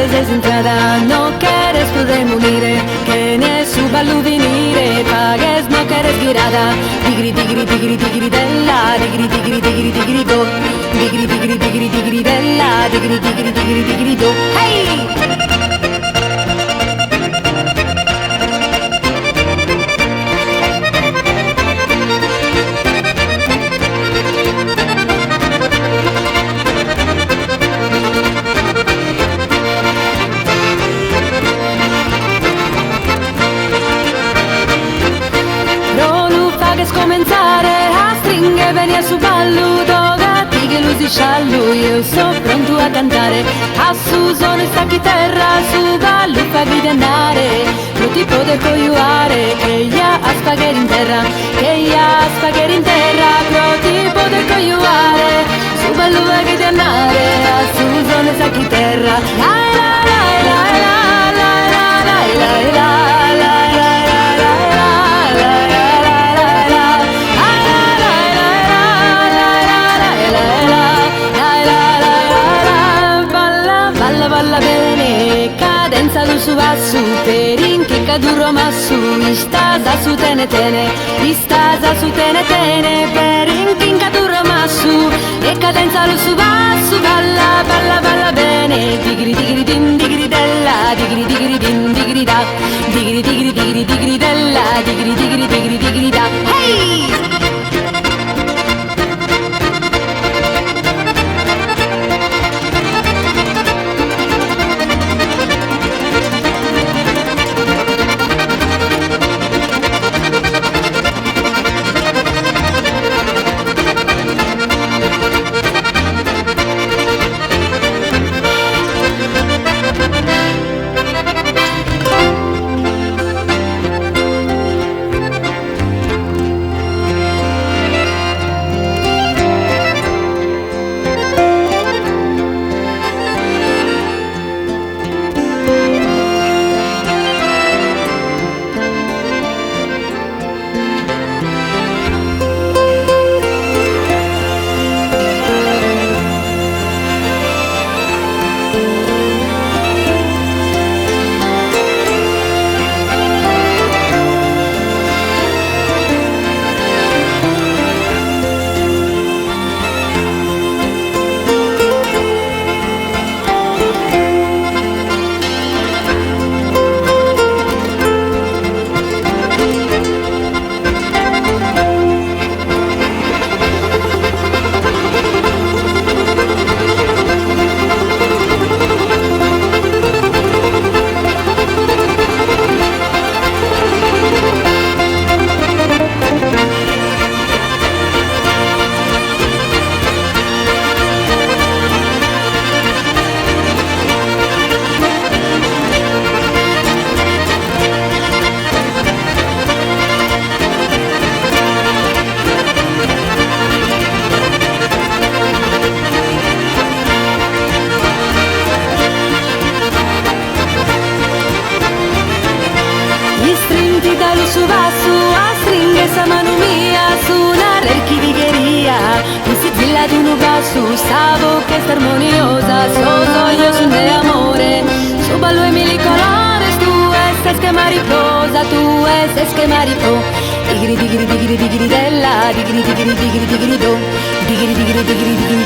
veces entrada, no quieres podemos unire, que ne su ballu venire, pagues no quieres girada, digri digri digri digri della, digri digri digri digri do, digri digri digri digri della, digri digri digri digri do, hey! Comenzare a stringere, venia su ballo, dogati che lui si sciallo, io sono pronto a cantare, a su sono sta chitarra, su ballo fa gridare, lo tipo de cogliuare, che ya a spaghetti in terra, che ya a spaghetti in terra, lo tipo de cogliuare, su ballo fa gridare, a su sono sta chitarra, la la la la la la la la la la. Balla bene, cadenza lo su va su, per inchicca duro ma su, istasa su tene tene, istasa su tene tene, per inchicca duro ma su, e cadenza lo su va su, balla balla balla bene, digri digri din digri della, digri digri din digri da, digri digri digri digri della, digri digri digri digri da, hey! Su va su a stringe esa mano mia su una rechidigheria mi si trilla di un basso stavo che sta armoniosa so io son de amore su ballo e mili colores tu es que mariposa tu es que maripo digri digri digri digri della digri digri digri digri do digri digri digri digri